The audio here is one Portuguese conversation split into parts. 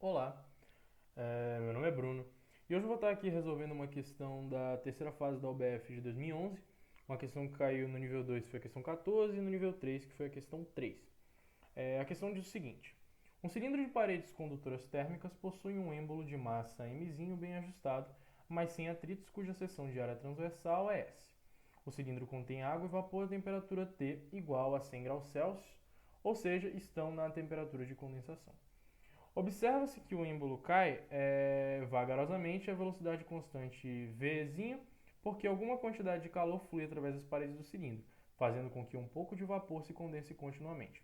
Olá, meu nome é Bruno e hoje eu vou estar aqui resolvendo uma questão da terceira fase da OBF de 2011, uma questão que caiu no nível 2 que foi a questão 14 e no nível 3 que foi a questão 3. A questão diz o seguinte: um cilindro de paredes condutoras térmicas possui um êmbolo de massa M bem ajustado, mas sem atritos, cuja seção de área transversal é S. O cilindro contém água e vapor a temperatura T igual a 100 graus Celsius, ou seja, estão na temperatura de condensação. Observa-se que o êmbolo cai vagarosamente a velocidade constante v, porque alguma quantidade de calor flui através das paredes do cilindro, fazendo com que um pouco de vapor se condense continuamente.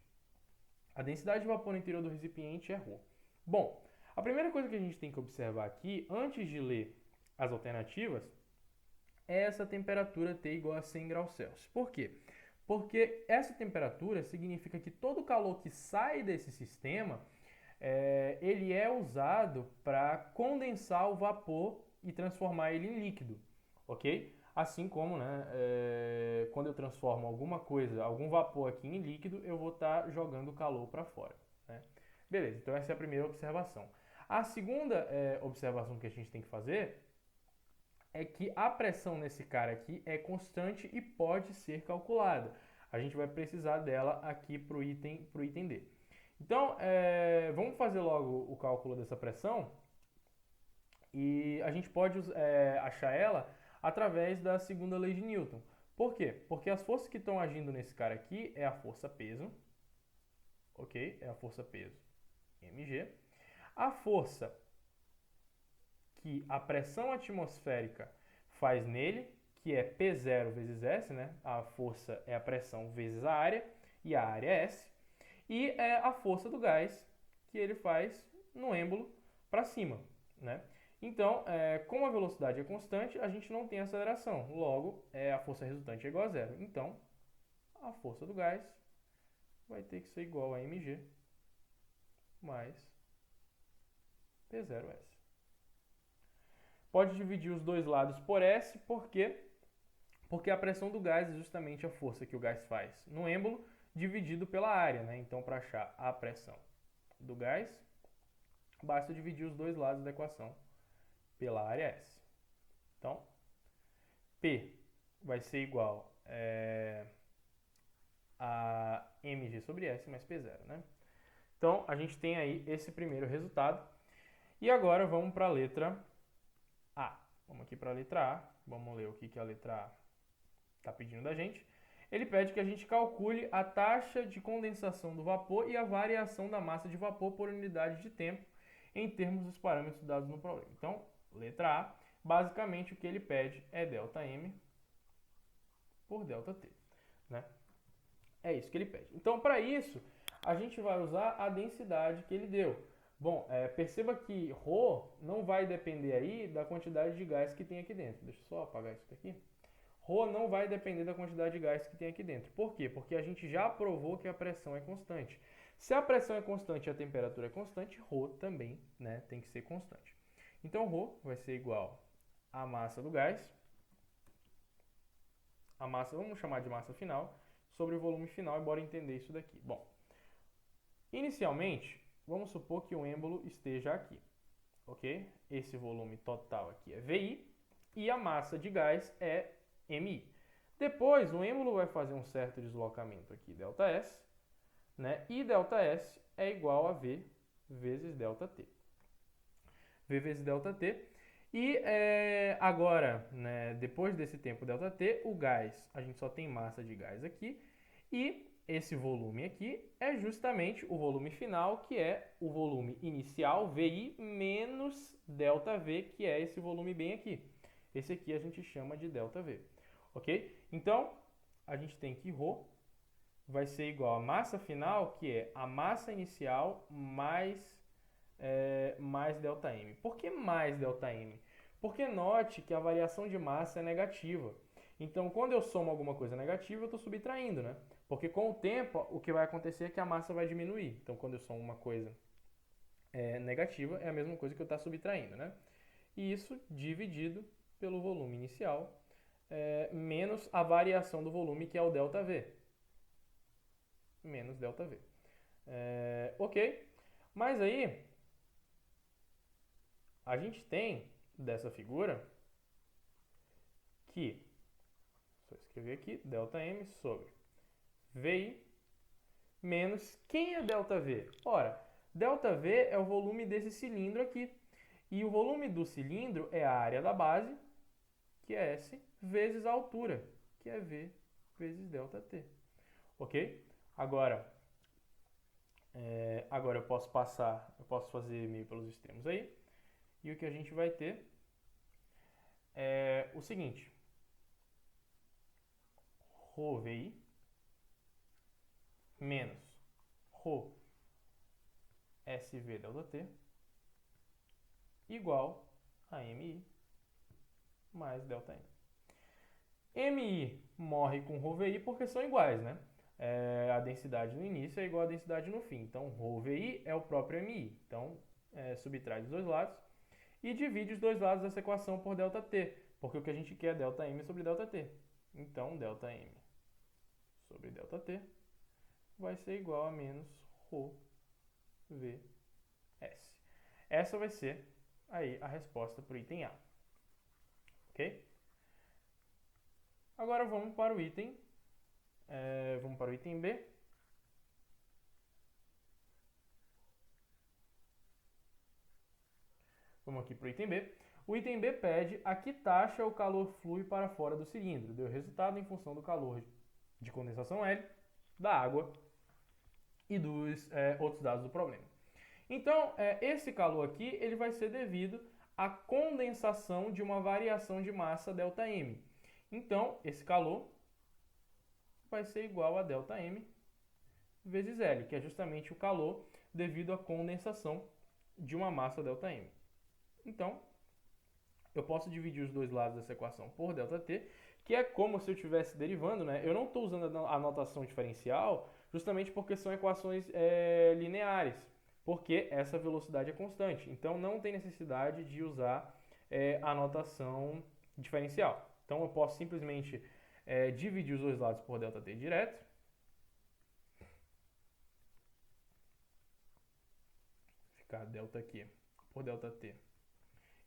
A densidade de vapor no interior do recipiente é ρ. Bom, a primeira coisa que a gente tem que observar aqui, antes de ler as alternativas, é essa temperatura T igual a 100 graus Celsius. Por quê? Porque essa temperatura significa que todo o calor que sai desse sistema ele é usado para condensar o vapor e transformar ele em líquido, ok? Assim como, né, quando eu transformo alguma coisa, algum vapor aqui em líquido, eu vou estar jogando calor para fora. Né? Beleza, então essa é a primeira observação. A segunda observação que a gente tem que fazer é que a pressão nesse cara aqui é constante e pode ser calculada. A gente vai precisar dela aqui para o item D. Então, vamos fazer logo o cálculo dessa pressão e a gente pode achar ela através da segunda lei de Newton. Por quê? Porque as forças que estão agindo nesse cara aqui é a força peso, ok? É a força peso, mg. A força que a pressão atmosférica faz nele, que é P0 vezes S, né? A força é a pressão vezes a área, e a área é S. E é a força do gás que ele faz no êmbolo para cima, né? Então, como a velocidade é constante, a gente não tem aceleração. Logo, a força resultante é igual a zero. Então, a força do gás vai ter que ser igual a mg mais P0S. Pode dividir os dois lados por S, por quê? Porque a pressão do gás é justamente a força que o gás faz no êmbolo dividido pela área, né? Então, para achar a pressão do gás, basta dividir os dois lados da equação pela área S. Então, P vai ser igual a mg sobre S mais P0, né? Então, a gente tem aí esse primeiro resultado. E agora vamos para a letra A. Vamos aqui para a letra A. Vamos ler o que a letra A está pedindo da gente. Ele pede que a gente calcule a taxa de condensação do vapor e a variação da massa de vapor por unidade de tempo em termos dos parâmetros dados no problema. Então, letra A, basicamente o que ele pede é ΔM por ΔT. Né? É isso que ele pede. Então, para isso, a gente vai usar a densidade que ele deu. Bom, perceba que ρ não vai depender aí da quantidade de gás que tem aqui dentro. Deixa eu só apagar isso daqui. ρ não vai depender da quantidade de gás que tem aqui dentro. Por quê? Porque a gente já provou que a pressão é constante. Se a pressão é constante e a temperatura é constante, ρ também, né, tem que ser constante. Então, ρ vai ser igual à massa do gás, a massa, vamos chamar de massa final, sobre o volume final, e bora entender isso daqui. Bom, inicialmente, vamos supor que o êmbolo esteja aqui, ok? Esse volume total aqui é VI e a massa de gás é MI. Depois, o êmbolo vai fazer um certo deslocamento aqui, ΔS, né? E ΔS é igual a V vezes ΔT. V vezes ΔT. E agora, né, depois desse tempo ΔT, o gás, a gente só tem massa de gás aqui. E esse volume aqui é justamente o volume final, que é o volume inicial, VI, menos ΔV, que é esse volume bem aqui. Esse aqui a gente chama de ΔV. Ok? Então, a gente tem que ρ vai ser igual a massa final, que é a massa inicial mais ΔM. Por que mais ΔM? Porque note que a variação de massa é negativa. Então, quando eu somo alguma coisa negativa, eu estou subtraindo, né? Porque com o tempo, o que vai acontecer é que a massa vai diminuir. Então, quando eu somo uma coisa negativa, é a mesma coisa que eu estou subtraindo, né? E isso dividido pelo volume inicial, menos a variação do volume, que é o ΔV. Menos ΔV. Ok? Mas aí, a gente tem dessa figura que, só escrever aqui, ΔM sobre VI menos, quem é ΔV? Ora, ΔV é o volume desse cilindro aqui. E o volume do cilindro é a área da base, que é S, vezes a altura, que é V vezes ΔT. Ok? Agora eu posso fazer meio pelos extremos aí. E o que a gente vai ter é o seguinte. ρVI menos ρ SV ΔT igual a MI mais ΔM. MI morre com ρVI porque são iguais, né? A densidade no início é igual à densidade no fim. Então, ρVI é o próprio MI. Então, subtrai dos dois lados e divide os dois lados dessa equação por ΔT, porque o que a gente quer é ΔM sobre ΔT. Então, ΔM sobre ΔT vai ser igual a menos ρVS. Essa vai ser aí a resposta para o item A. Ok? Agora vamos para o item B. Vamos aqui para o item B. O item B pede a que taxa o calor flui para fora do cilindro. Deu resultado em função do calor de condensação L, da água e dos outros dados do problema. Então, esse calor aqui ele vai ser devido à condensação de uma variação de massa ΔM. Então, esse calor vai ser igual a ΔM vezes L, que é justamente o calor devido à condensação de uma massa ΔM. Então, eu posso dividir os dois lados dessa equação por ΔT, que é como se eu estivesse derivando, né? Eu não estou usando a notação diferencial justamente porque são equações lineares, porque essa velocidade é constante. Então, não tem necessidade de usar a notação diferencial. Então, eu posso simplesmente dividir os dois lados por ΔT direto. Ficar delta aqui por ΔT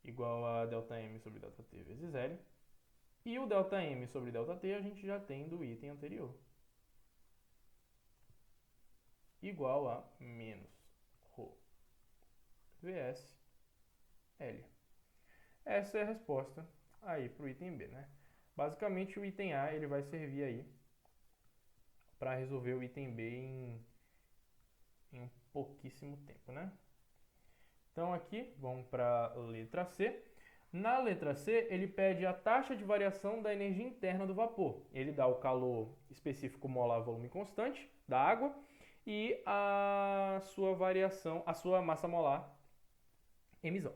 igual a ΔM sobre ΔT vezes L. E o ΔM sobre ΔT a gente já tem do item anterior. Igual a menos ρ vs L. Essa é a resposta aí para o item B, né? Basicamente o item A ele vai servir aí para resolver o item B em um pouquíssimo tempo, né? Então aqui, vamos para a letra C. Na letra C, ele pede a taxa de variação da energia interna do vapor. Ele dá o calor específico molar volume constante da água e a sua variação, a sua massa molar emissão.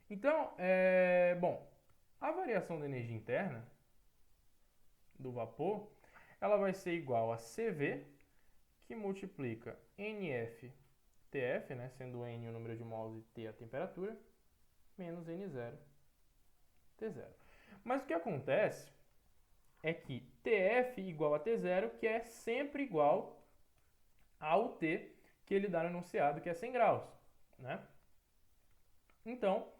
Então, a variação da energia interna do vapor, ela vai ser igual a CV, que multiplica NF TF, né, sendo N o número de mols e T a temperatura, menos N0 T0. Mas o que acontece é que TF igual a T0, que é sempre igual ao T que ele dá no enunciado, que é 100 graus. Né? Então,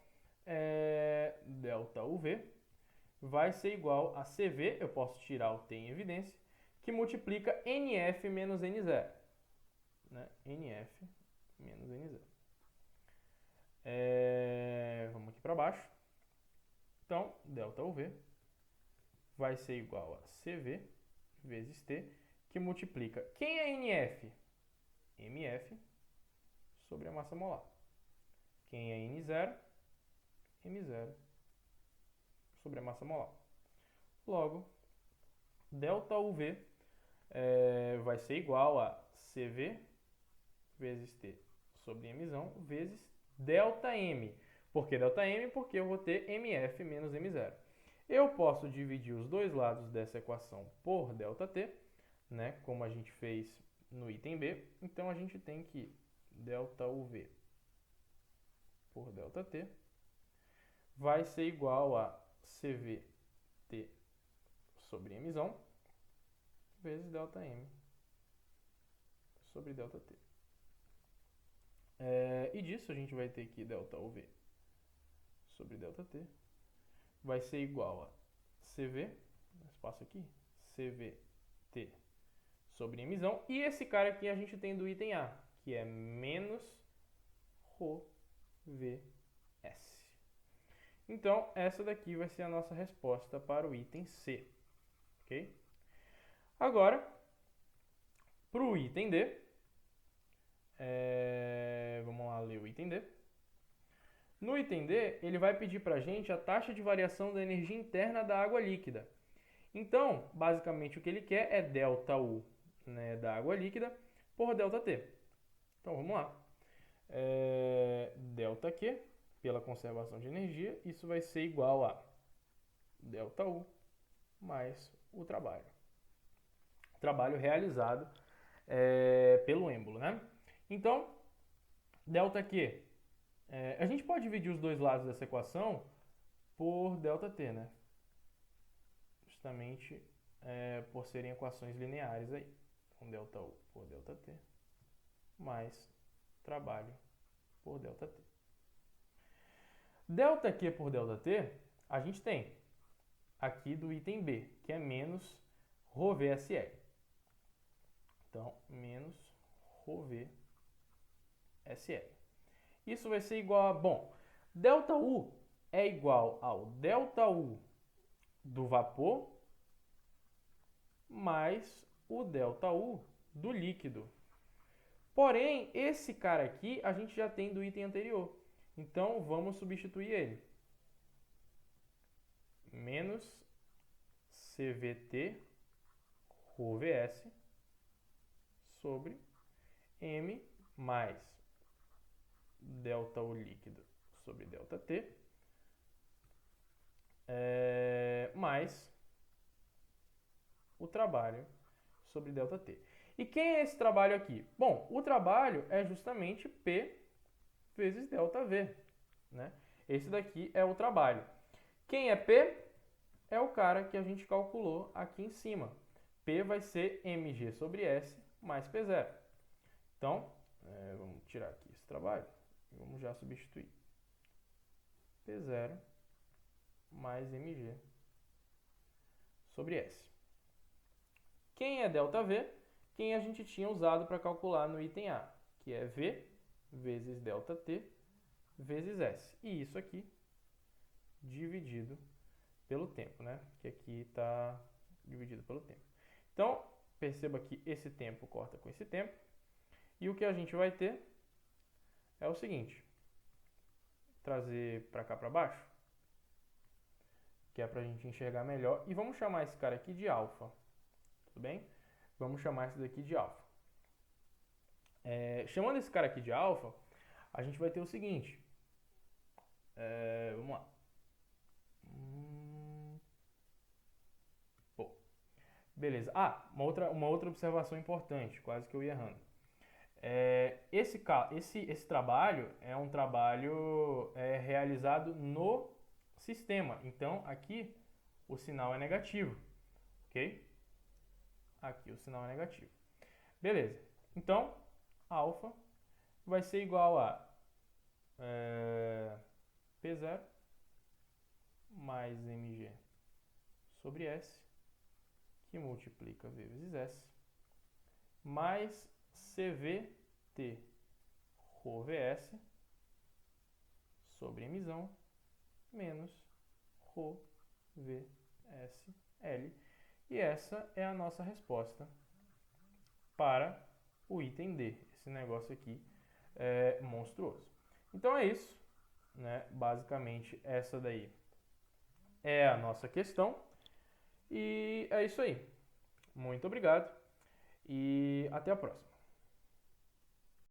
ΔUV vai ser igual a CV, eu posso tirar o T em evidência, que multiplica NF menos N0. Né? NF menos N0. Vamos aqui para baixo. Então, ΔUV vai ser igual a CV vezes T, que multiplica. Quem é NF? MF sobre a massa molar. Quem é N0? M0 sobre a massa molar. Logo, ΔUV vai ser igual a CV vezes T sobre emissão vezes ΔM. Por que ΔM? Porque eu vou ter MF menos M0. Eu posso dividir os dois lados dessa equação por ΔT, né, como a gente fez no item B. Então, a gente tem que ΔUV por ΔT vai ser igual a CVT sobre emissão vezes ΔM sobre ΔT. E disso a gente vai ter que ΔUV sobre ΔT vai ser igual a CV, espaço aqui, CVT sobre emissão. E esse cara aqui a gente tem do item A, que é menos ρVS. Então, essa daqui vai ser a nossa resposta para o item C. Ok? Agora, para o item D, vamos lá ler o item D. No item D, ele vai pedir para a gente a taxa de variação da energia interna da água líquida. Então, basicamente, o que ele quer é ΔU, né, da água líquida por ΔT. Então, vamos lá. ΔQ, pela conservação de energia, isso vai ser igual a ΔU mais o trabalho. Trabalho realizado pelo êmbolo, né? Então, ΔQ, a gente pode dividir os dois lados dessa equação por ΔT, né? Justamente por serem equações lineares aí. Então, ΔU por ΔT mais trabalho por ΔT. ΔQ por ΔT, a gente tem aqui do item B, que é menos ρVSL. Então, menos ρVSL. Isso vai ser igual a, bom, ΔU é igual ao ΔU do vapor mais o ΔU do líquido. Porém, esse cara aqui a gente já tem do item anterior. Então, vamos substituir ele. Menos CVT ρVS sobre M mais ΔU líquido sobre ΔT mais o trabalho sobre ΔT. E quem é esse trabalho aqui? Bom, o trabalho é justamente P vezes ΔV, né? Esse daqui é o trabalho. Quem é P? É o cara que a gente calculou aqui em cima. P vai ser mg sobre S mais P0. Então, vamos tirar aqui esse trabalho e vamos já substituir. P0 mais mg sobre S. Quem é ΔV? Quem a gente tinha usado para calcular no item A, que é V vezes ΔT vezes S. E isso aqui dividido pelo tempo, né? Que aqui está dividido pelo tempo. Então, perceba que esse tempo corta com esse tempo. E o que a gente vai ter é o seguinte. Trazer para cá para baixo, que é para a gente enxergar melhor. E vamos chamar esse cara aqui de alfa. Tudo bem? Vamos chamar esse daqui de alfa. Chamando esse cara aqui de alfa, a gente vai ter o seguinte. Vamos lá. Beleza. Uma outra observação importante, quase que eu ia errando. Esse trabalho é um trabalho realizado no sistema. Então, aqui o sinal é negativo. Ok? Aqui o sinal é negativo. Beleza. Então, alfa vai ser igual a P0 mais mg sobre S, que multiplica V vezes S, mais CVT ρVS sobre emissão menos ρVSL. E essa é a nossa resposta para o item D. Esse negócio aqui é monstruoso. Então é isso, né? Basicamente essa daí é a nossa questão. E é isso aí. Muito obrigado e até a próxima.